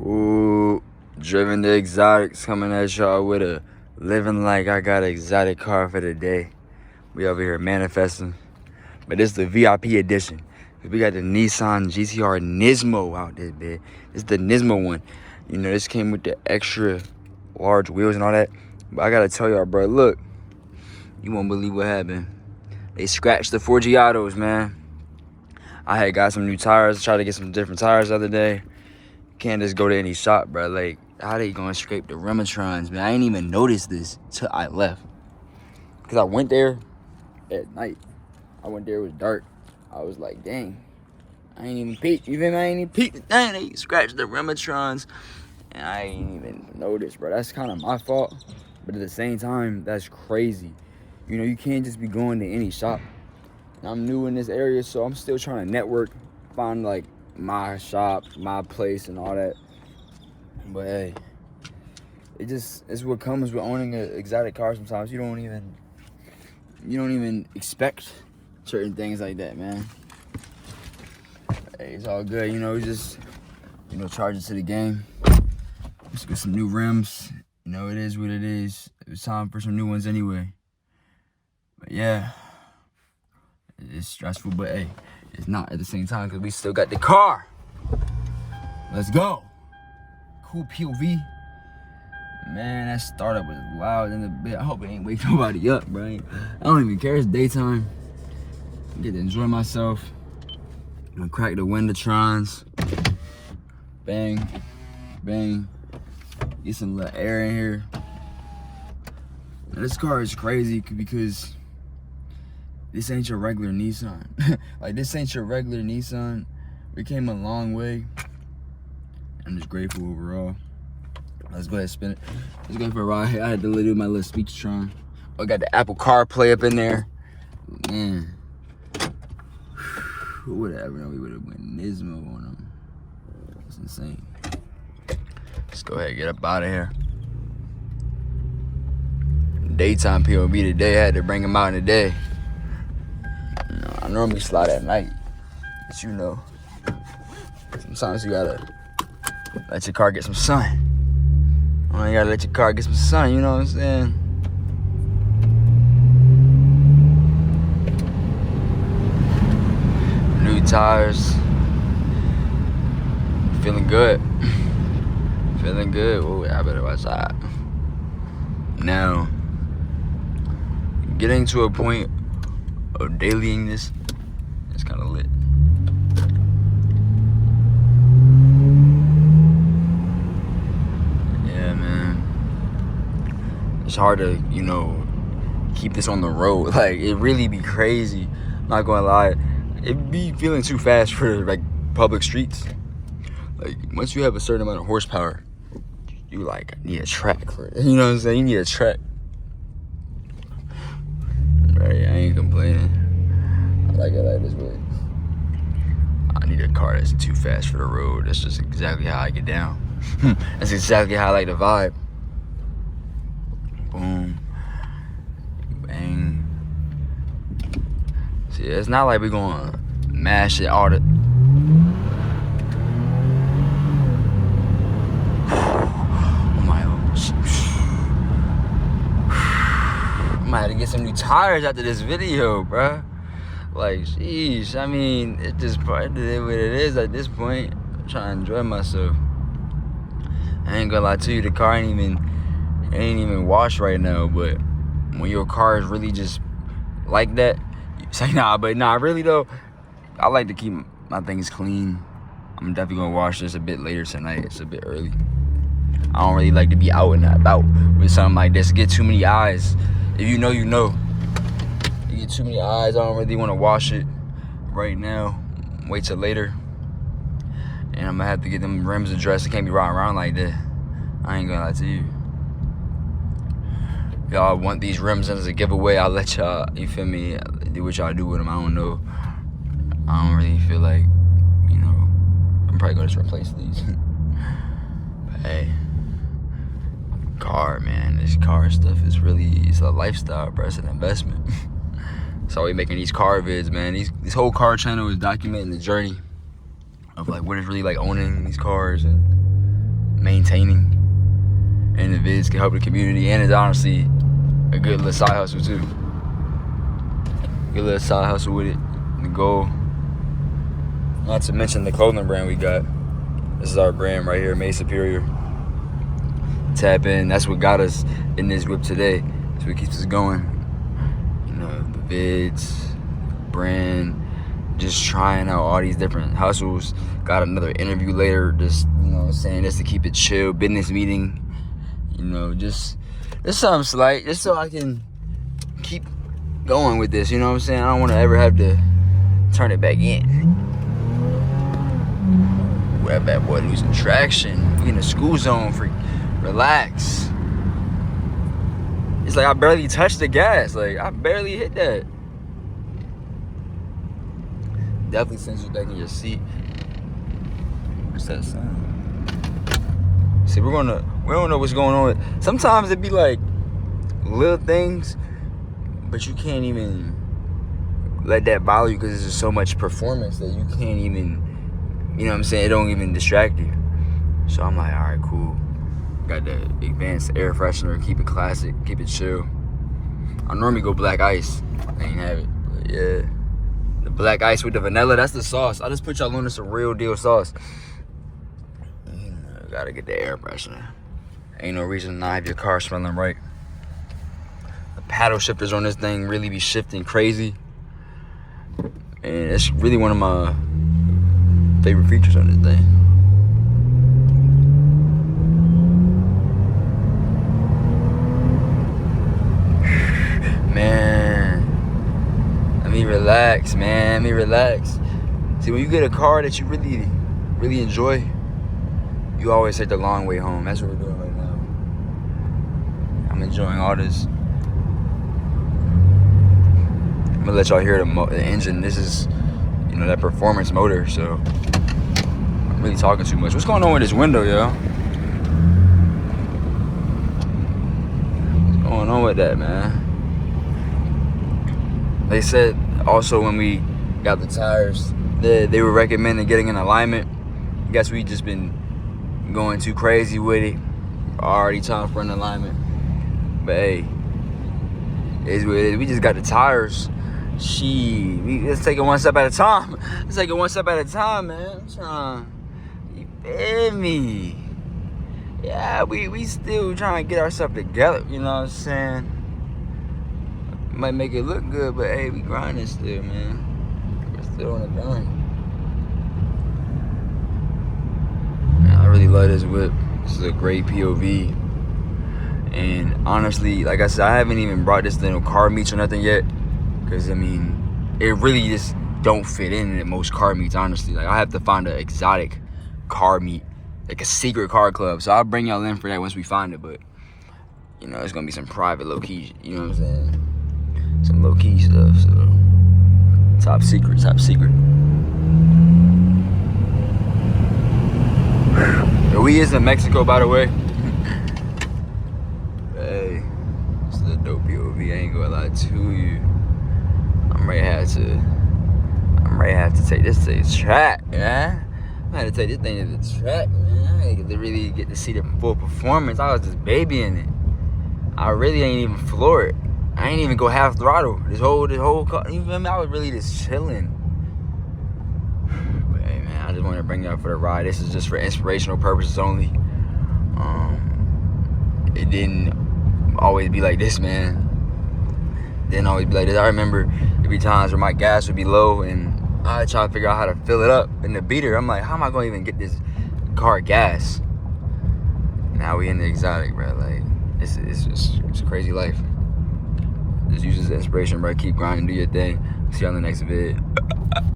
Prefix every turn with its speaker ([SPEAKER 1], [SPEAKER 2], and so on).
[SPEAKER 1] Ooh, driven the exotics, coming at y'all with a living like I got an exotic car for the day. We over here manifesting, but this is the VIP edition. We got the Nissan GT-R Nismo out there, man. This is the Nismo one. You know, this came with the extra large wheels and all that. But I gotta tell y'all, bro, look, you won't believe what happened. They scratched the 4 Giottos, man. I had got some new tires, tried to get some different tires the other day. Can't just go to any shop, bro. Like, how they gonna scrape the Rematrons, man? I ain't even noticed this till I left. Cause I went there at night. I went there, it was dark. I was like, dang, I ain't even peeked. You feel me? I ain't even peeked the thing. They scratched the Rematrons, and I ain't even noticed, bro. That's kind of my fault. But at the same time, that's crazy. You know, you can't just be going to any shop. And I'm new in this area, so I'm still trying to network, find like my shop, my place, and all that. But hey, it's what comes with owning an exotic car. Sometimes you don't even expect certain things like that, man. Hey, it's all good, you know. We just charge it to the game. Let's get some new rims. You know, it is what it is. It was time for some new ones anyway. But yeah, it's stressful, but hey, it's not at the same time because we still got the car. Let's go. Cool POV. Man, that startup was loud in the bit. I hope it ain't wake nobody up, bro. I don't even care. It's daytime. I get to enjoy myself. I'm gonna crack the Windotrons. Bang, bang. Get some little air in here. Now, this car is crazy because this ain't your regular Nissan. Like, this ain't your regular Nissan. We came a long way. I'm just grateful overall. Let's go ahead and spin it. Let's go for a ride. I had to do my little Speakertron. I got the Apple CarPlay up in there. Man. Who would have ever known we would have went Nismo on them? That's insane. Let's go ahead and get up out of here. Daytime POV today. I had to bring him out in the day. You know, I normally slide at night. But you know, sometimes you gotta let your car get some sun. Oh, you gotta let your car get some sun, you know what I'm saying? New tires. Feeling good. Feeling good. Oh, I better watch out. Now, getting to a point of dailying this, it's kind of lit. It's hard to, you know, keep this on the road. Like, it really be crazy. I'm not gonna lie. It be feeling too fast for, like, public streets. Like, once you have a certain amount of horsepower, you, like, need a track for it. You know what I'm saying? You need a track. Right, I ain't complaining. I like it like this way. I need a car that's too fast for the road. That's just exactly how I get down. That's exactly how I like the vibe. Boom. Bang. See, it's not like we're gonna mash it all the... Oh my gosh. I might have to get some new tires after this video, bruh. Like, sheesh. I mean, it just part of it what it is at this point. I'm trying to enjoy myself. I ain't gonna lie to you, the car ain't even washed right now, but when your car is really just like that, you say nah, but nah, really though, I like to keep my things clean. I'm definitely gonna wash this a bit later tonight. It's a bit early. I don't really like to be out and about with something like this. Get too many eyes. If you know, you know. You get too many eyes, I don't really want to wash it right now. Wait till later. And I'm gonna have to get them rims addressed. It can't be riding around like that. I ain't gonna lie to you. Y'all want these rims as a giveaway, I'll let y'all, you feel me, do what y'all do with them. I don't know. I don't really feel like, you know, I'm probably gonna just replace these. But hey, car, man, this car stuff is really, it's a lifestyle, bro. It's an investment. So we making these car vids, man. This whole car channel is documenting the journey of like what it's really like owning these cars and maintaining, and the vids can help the community, and it's honestly a good little side hustle too. Good little side hustle with it. The goal. Not to mention the clothing brand we got. This is our brand right here, Made Superior. Tap in. That's what got us in this whip today. That's what keeps us going. You know, the vids, brand, just trying out all these different hustles. Got another interview later, just, you know, saying this to keep it chill. Business meeting. You know, just something slight, just so I can keep going with this. You know what I'm saying? I don't want to ever have to turn it back in. That bad boy losing traction. We in the school zone, freak. Relax. It's like I barely touched the gas. Like, I barely hit that. Definitely sends you back in your seat. What's that sound? See, we don't know what's going on. Sometimes it be like little things, but you can't even let that bother you because there's just so much performance that you can't even, you know what I'm saying? It don't even distract you. So I'm like, all right, cool. Got the advanced air freshener, keep it classic, keep it chill. I normally go black ice. I ain't have it, but yeah. The black ice with the vanilla, that's the sauce. I just put y'all on some real deal sauce. Gotta get the air freshener. Ain't no reason to not have your car smelling right. The paddle shifters on this thing really be shifting crazy. And it's really one of my favorite features on this thing. Man, let me relax, man. Let me relax. See, when you get a car that you really enjoy, you always take the long way home. That's what we're doing right now. I'm enjoying all this. I'm gonna let y'all hear the engine. This is, you know, that performance motor. So I'm really talking too much. What's going on with this window, yo? What's going on with that, man? They said also when we got the tires, they were recommending getting an alignment. I guess we just been going too crazy with it. Already time for an alignment. But hey, it's what it is. We just got the tires. Let's take it one step at a time. Let's take it one step at a time, man. I'm trying. You feel me? Yeah, we still trying to get ourselves together. You know what I'm saying? Might make it look good, but hey, we grinding still, man. We're still on the grind. I really love this whip. This is a great POV. And honestly, like I said, I haven't even brought this to no car meets or nothing yet. Because, I mean, it really just don't fit in at most car meets, honestly. Like, I have to find an exotic car meet. Like a secret car club. So I'll bring y'all in for that once we find it. But, you know, it's going to be some private low-key, you know what I'm saying? Some low-key stuff, so. Top secret, top secret. We is in Mexico, by the way. Hey, it's a dope POV. I ain't gonna lie to you. I might have to take this to the track, man. I had to take this thing to the track, man. I ain't get to really get to see the full performance. I was just babying it. I really ain't even floor it. I ain't even go half throttle. This whole car, you feel me? I was really just chilling. But hey, man, I just want to bring you up for the ride. This is just for inspirational purposes only. It didn't always be like this, man. Didn't always be like this. I remember there'd be times where my gas would be low and I'd try to figure out how to fill it up in the beater. I'm like, how am I going to even get this car gas? Now we in the exotic, bro. Like, it's a crazy life. Just use this as inspiration, bro. Keep grinding, do your thing. See you on the next vid.